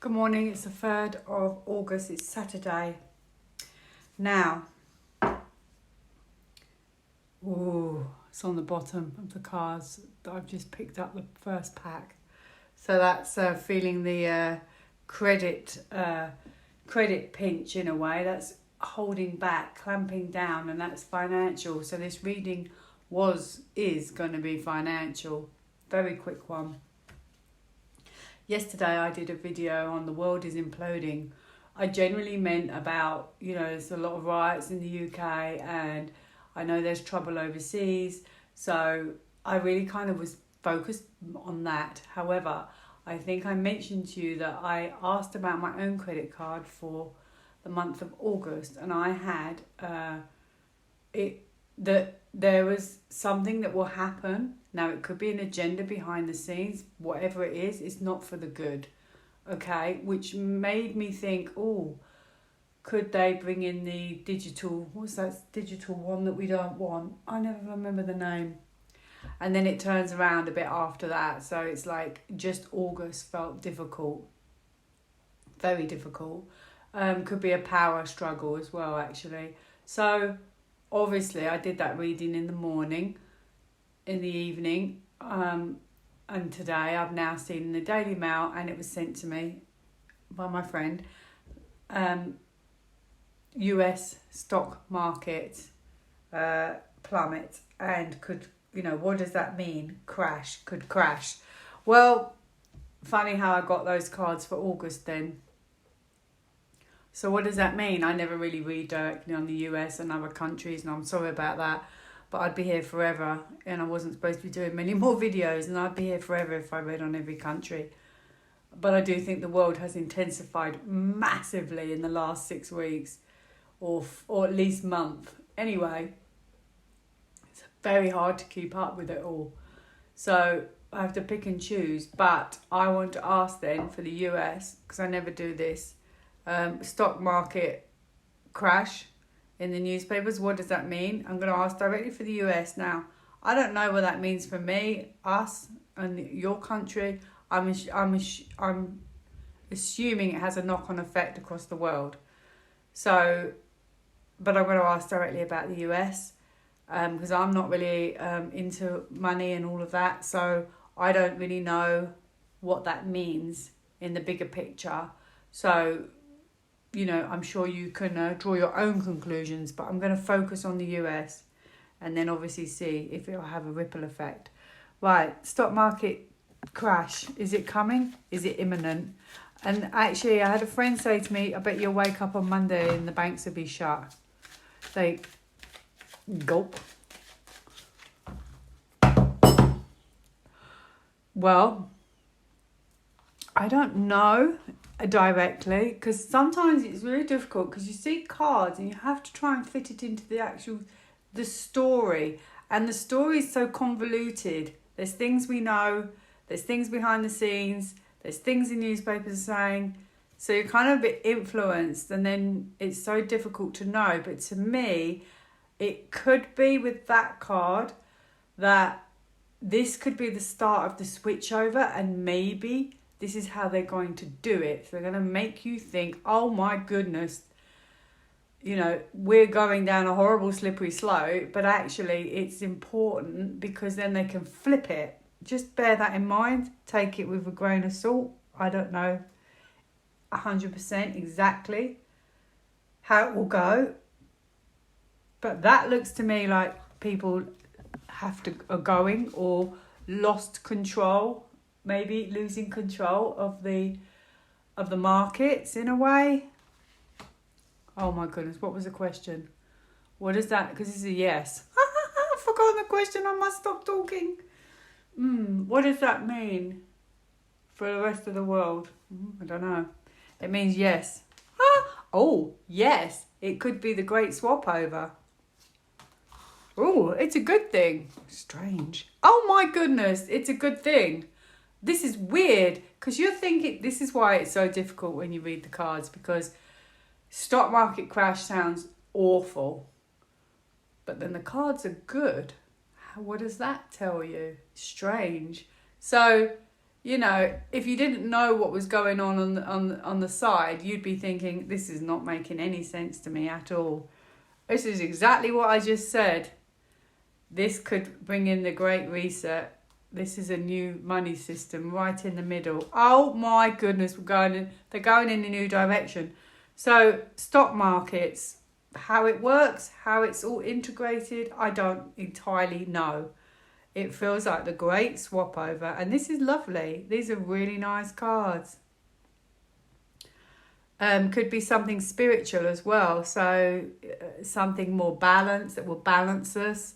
Good morning, it's the 3rd of August, it's Saturday. Now, it's on the bottom of the cards that I've just picked up the first pack. So that's feeling the credit pinch in a way. That's holding back, clamping down, and that's financial. So this reading is going to be financial. Very quick one. Yesterday I did a video on the world is imploding. I generally meant about, there's a lot of riots in the UK and I know there's trouble overseas. So I really kind of was focused on that. However, I think I mentioned to you that I asked about my own credit card for the month of August, and I had that there was something that will happen. Now, it could be an agenda behind the scenes. Whatever it is, it's not for the good. Okay? Which made me think, could they bring in the digital, what's that digital one that we don't want? I never remember the name. And then it turns around a bit after that. So it's like just August felt difficult. Very difficult. Could be a power struggle as well, actually. So obviously I did that reading in the morning, in the evening, and today I've now seen in the Daily Mail, and it was sent to me by my friend, US stock market plummet, and could, what does that mean? Could crash. Well, funny how I got those cards for August then. So what does that mean? I never really read directly on the US and other countries, and I'm sorry about that. But I'd be here forever, and I wasn't supposed to be doing many more videos, and I'd be here forever if I read on every country. But I do think the world has intensified massively in the last 6 weeks, or at least month. Anyway, it's very hard to keep up with it all. So I have to pick and choose. But I want to ask then for the US, because I never do this, stock market crash in the newspapers. What does that mean? I'm going to ask directly for the US now. I don't know what that means for me, us, and your country. I'm assuming it has a knock-on effect across the world. So, but I'm going to ask directly about the US, because I'm not really into money and all of that. So I don't really know what that means in the bigger picture. So, I'm sure you can draw your own conclusions, but I'm going to focus on the US and then obviously see if it'll have a ripple effect. Right, stock market crash. Is it coming? Is it imminent? And actually, I had a friend say to me, I bet you'll wake up on Monday and the banks will be shut. Like, gulp. Well, I don't know directly, because sometimes it's really difficult, because you see cards and you have to try and fit it into the story, and the story is so convoluted. There's things we know, there's things behind the scenes, there's things the newspapers are saying, so you're kind of a bit influenced, and then it's so difficult to know. But to me, it could be with that card that this could be the start of the switchover, and maybe this is how they're going to do it. So they're going to make you think, oh my goodness, we're going down a horrible slippery slope, but actually it's important, because then they can flip it. Just bear that in mind. Take it with a grain of salt. I don't know 100% exactly how it will go, but that looks to me like people are going, or lost control, maybe losing control of the markets in a way. Oh my goodness, what was the question? What is that? Because this is a yes. I've forgotten the question. I must stop talking. What does that mean for the rest of the world? I don't know. It means yes. Oh, yes. It could be the great swap over. Oh, it's a good thing. Strange. Oh my goodness, it's a good thing. This is weird, because you're thinking, this is why it's so difficult when you read the cards, because stock market crash sounds awful, but then the cards are good. What does that tell you? Strange. So you know, if you didn't know what was going on the side, you'd be thinking, this is not making any sense to me at all. This is exactly what I just said. This could bring in the Great Reset. This is a new money system right in the middle. Oh my goodness, they're going in a new direction. So stock markets, how it works, how it's all integrated, I don't entirely know. It feels like the great swap over. And this is lovely. These are really nice cards. Could be something spiritual as well. So something more balanced that will balance us.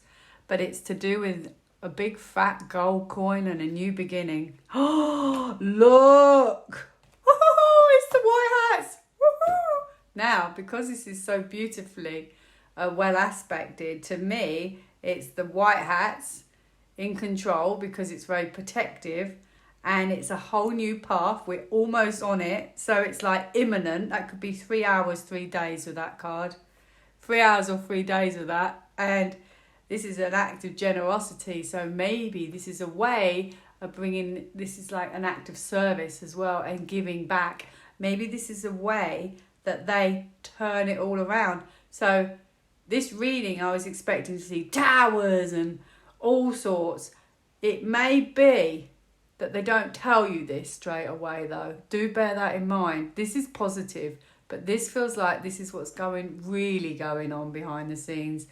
But it's to do with a big fat gold coin and a new beginning. Oh, look. Oh, it's the white hats. Woo-hoo. Now, because this is so beautifully well aspected, to me, it's the white hats in control because it's very protective and it's a whole new path. We're almost on it. So it's like imminent. That could be 3 hours, 3 days with that card. 3 hours or 3 days with that. And this is an act of generosity. So maybe this is a way of bringing, this is like an act of service as well and giving back. Maybe this is a way that they turn it all around. So this reading, I was expecting to see towers and all sorts. It may be that they don't tell you this straight away though. Do bear that in mind. This is positive, but this feels like this is what's really going on behind the scenes.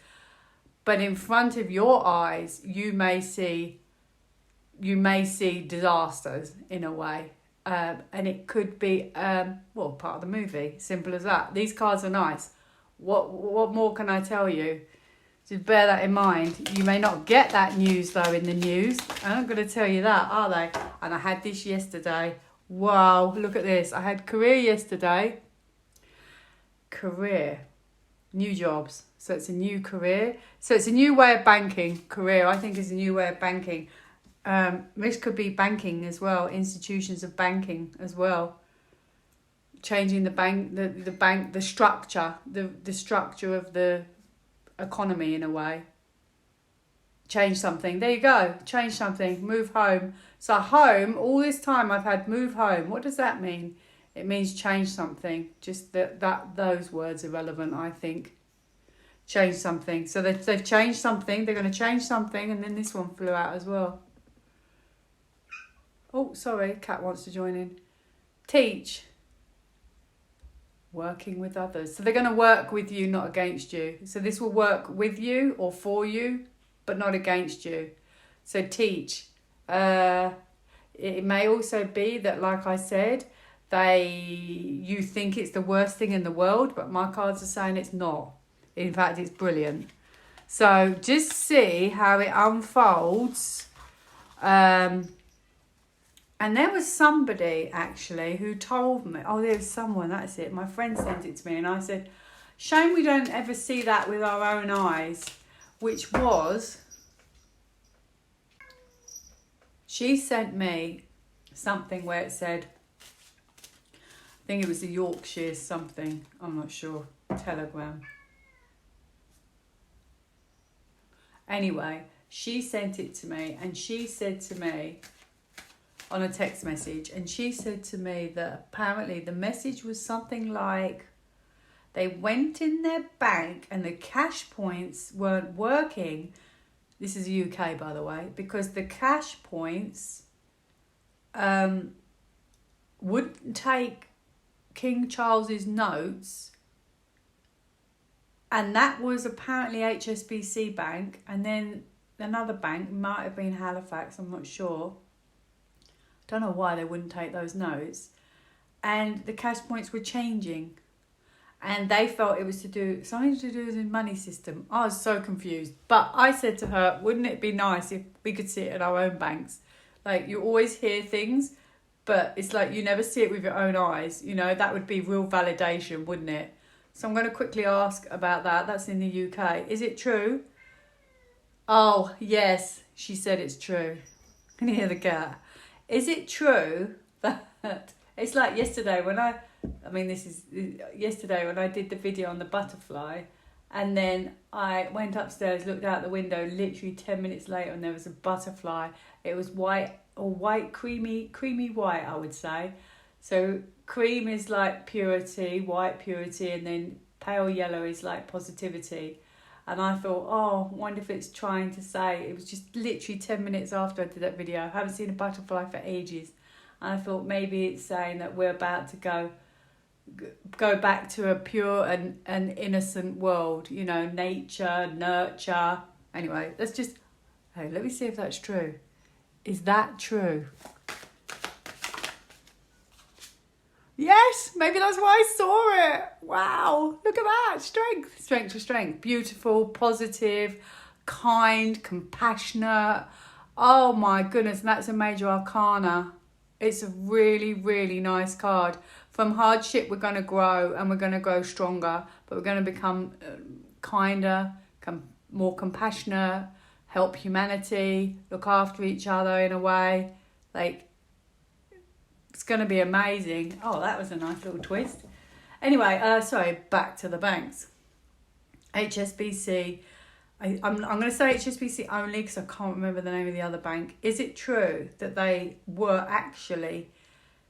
But in front of your eyes, you may see disasters in a way. And it could be, part of the movie. Simple as that. These cards are nice. What more can I tell you? Just bear that in mind. You may not get that news though in the news. I'm not going to tell you that, are they? And I had this yesterday. Wow, look at this. I had career yesterday. Career. New jobs. So it's a new career. So it's a new way of banking. Career, I think, is a new way of banking. This could be banking as well. Institutions of banking as well. Changing the bank, the structure, the structure of the economy in a way. Change something. There you go. Change something. Move home. So home, all this time I've had move home. What does that mean? It means change something. Just that those words are relevant, I think. Change something. So they've changed something. They're going to change something. And then this one flew out as well. Oh, sorry. Cat wants to join in. Teach. Working with others. So they're going to work with you, not against you. So this will work with you or for you, but not against you. So teach. It may also be that, like I said, you think it's the worst thing in the world, but my cards are saying it's not. In fact, it's brilliant. So just see how it unfolds. And there was somebody, actually, who told me, there was someone, that's it. My friend sent it to me and I said, shame we don't ever see that with our own eyes, which was, she sent me something where it said, I think it was the Yorkshire something, I'm not sure, Telegram. Anyway, she sent it to me and she said to me, on a text message, and she said to me that apparently the message was something like they went in their bank and the cash points weren't working. This is UK, by the way, because the cash points wouldn't take King Charles's notes, and that was apparently HSBC Bank, and then another bank, might have been Halifax, I'm not sure. Don't know why they wouldn't take those notes. And the cash points were changing. And they felt it was something to do with the money system. I was so confused. But I said to her, wouldn't it be nice if we could see it at our own banks? Like, you always hear things, but it's like you never see it with your own eyes. You know, that would be real validation, wouldn't it? So I'm going to quickly ask about that. That's in the UK. Is it true? Oh, yes. She said it's true. Can you hear the cat? Is it true that it's like yesterday when yesterday when I did the video on the butterfly, and then I went upstairs, looked out the window, literally 10 minutes later, and there was a butterfly. It was white or white, creamy white, I would say. So cream is like purity, white purity, and then pale yellow is like positivity. And I thought, oh, I wonder if it's trying to say, it was just literally 10 minutes after I did that video. I haven't seen a butterfly for ages. And I thought maybe it's saying that we're about to go back to a pure and innocent world, you know, nature, nurture. Anyway, let me see if that's true. Is that true? Yes, maybe that's why I saw it. Wow, look at that. Strength to strength. Beautiful, positive, kind, compassionate. Oh my goodness, and that's a major arcana. It's a really, really nice card. From hardship, we're going to grow and we're going to grow stronger, but we're going to become kinder, more compassionate, help humanity, look after each other in a way. Like, it's going to be amazing. Oh, that was a nice little twist. Anyway, back to the banks. HSBC. I'm going to say HSBC only because I can't remember the name of the other bank. Is it true that they were actually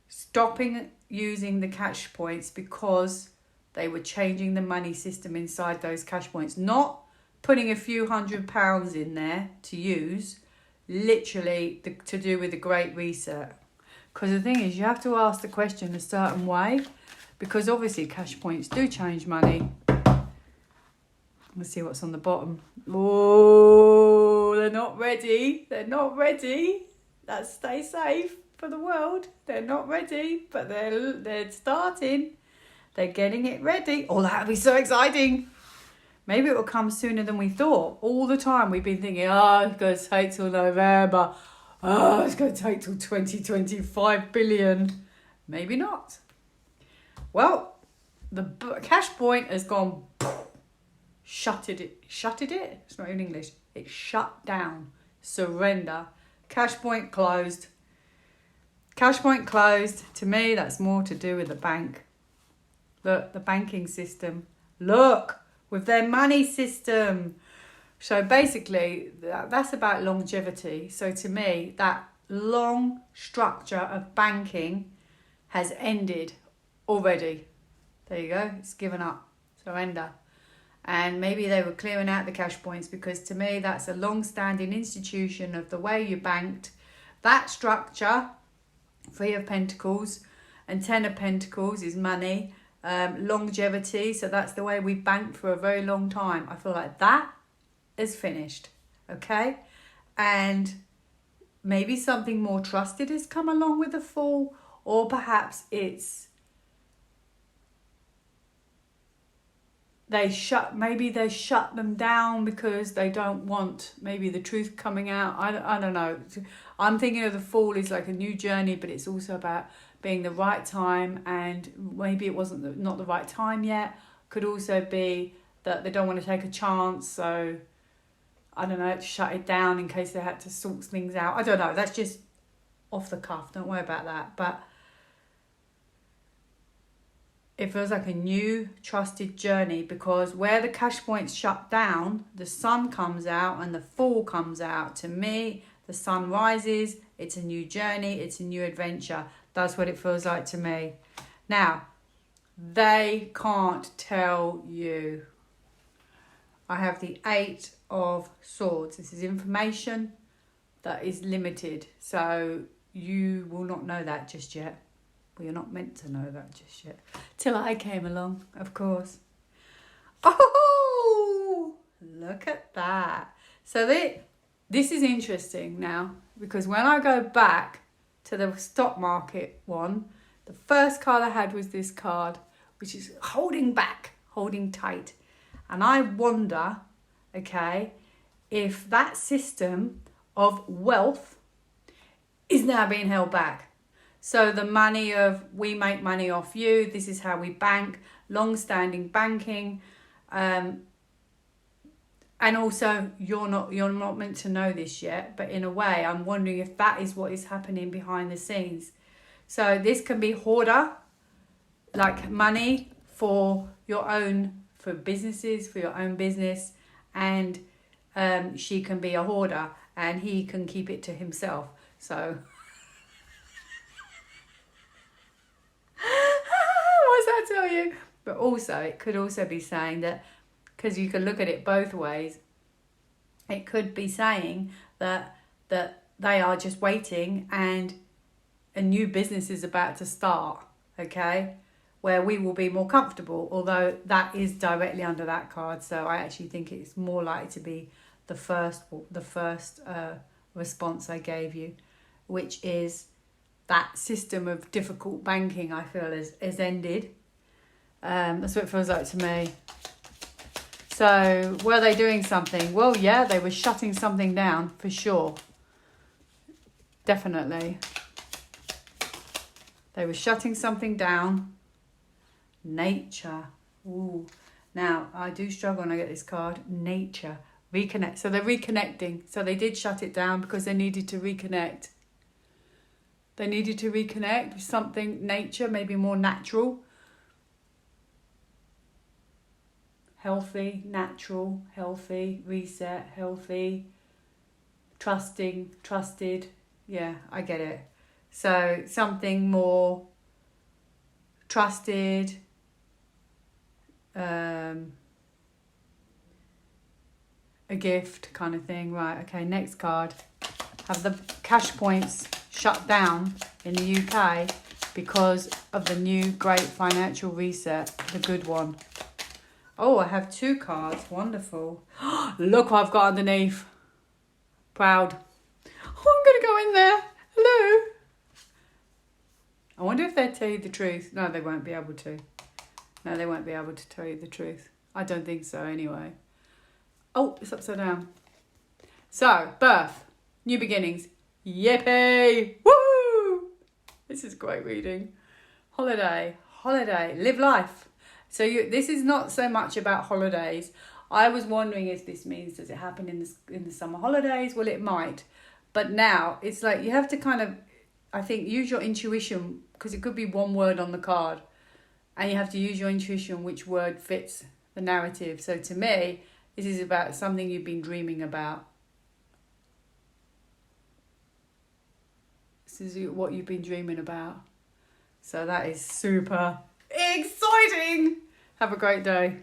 stopping using the cash points because they were changing the money system inside those cash points? Not putting a few £100 in there to use, literally to do with the Great Reset. Because the thing is, you have to ask the question a certain way, because obviously cash points do change money. Let's see what's on the bottom. Oh, they're not ready. They're not ready. Let's stay safe for the world. They're not ready, but they're starting. They're getting it ready. Oh, that'll be so exciting. Maybe it will come sooner than we thought. All the time we've been thinking, it's going to take till November. Oh, it's going to take till 2025 billion. Maybe not. Well, the cash point has gone, shutted it. It's not in English. It's shut down. Surrender. Cash point closed. Cash point closed. To me, that's more to do with the bank. Look, the banking system. Look, with their money system. So basically, that's about longevity. So to me, that long structure of banking has ended already. There you go. It's given up. Surrender. And maybe they were clearing out the cash points, because to me, that's a long-standing institution of the way you banked. That structure, Three of Pentacles and Ten of Pentacles is money. Longevity. So that's the way we banked for a very long time. I feel like that is finished, okay? And maybe something more trusted has come along with the Fool, or perhaps it's they shut them down because they don't want maybe the truth coming out. I don't know. I'm thinking of the Fool is like a new journey, but it's also about being the right time, and maybe it wasn't not the right time yet. Could also be that they don't want to take a chance, so I don't know, to shut it down in case they had to sort things out. I don't know. That's just off the cuff. Don't worry about that. But it feels like a new trusted journey, because where the cash points shut down, the sun comes out and the Fool comes out. To me, the sun rises. It's a new journey. It's a new adventure. That's what it feels like to me. Now, they can't tell you. I have the Eight of Swords. This is information that is limited. So you will not know that just yet. Well, you're not meant to know that just yet. Till I came along, of course. Oh, look at that. So this is interesting now, because when I go back to the stock market one, the first card I had was this card, which is holding back, holding tight. And I wonder, okay, if that system of wealth is now being held back. So the money of, we make money off you, this is how we bank, long-standing banking, and also you're not meant to know this yet, but in a way I'm wondering if that is what is happening behind the scenes. So this can be hoarder, like money for your own, for businesses, for your own business, and she can be a hoarder and he can keep it to himself. So But also, it could also be saying that, because you can look at it both ways, it could be saying that they are just waiting and a new business is about to start, okay, where we will be more comfortable, although that is directly under that card. So I actually think it's more likely to be the first response I gave you, which is that system of difficult banking, I feel, has ended. That's what it feels like to me. So were they doing something? Well, yeah, they were shutting something down for sure. Definitely. They were shutting something down. Nature. Ooh. Now, I do struggle when I get this card. Nature. Reconnect. So they're reconnecting. So they did shut it down because they needed to reconnect. They needed to reconnect with something, nature, maybe more natural. Healthy, natural, healthy, reset, healthy, trusting, trusted. Yeah, I get it. So something more trusted, a gift kind of thing. Right, okay, next card. Have the cash points shut down in the UK because of the new great financial reset, the good one. Oh, I have 2 cards. Wonderful. Look what I've got underneath. Proud. Oh, I'm going to go in there. Hello. I wonder if they'd tell you the truth. No, they won't be able to. No, they won't be able to tell you the truth. I don't think so anyway. Oh, it's upside down. So, birth. New beginnings. Yippee! Woo! This is great reading. Holiday. Live life. So this is not so much about holidays. I was wondering if this means, does it happen in the summer holidays? Well, it might. But now it's like you have to kind of, I think, use your intuition, because it could be one word on the card. And you have to use your intuition which word fits the narrative. So to me, this is about something you've been dreaming about. This is what you've been dreaming about. So that is super exciting. Have a great day.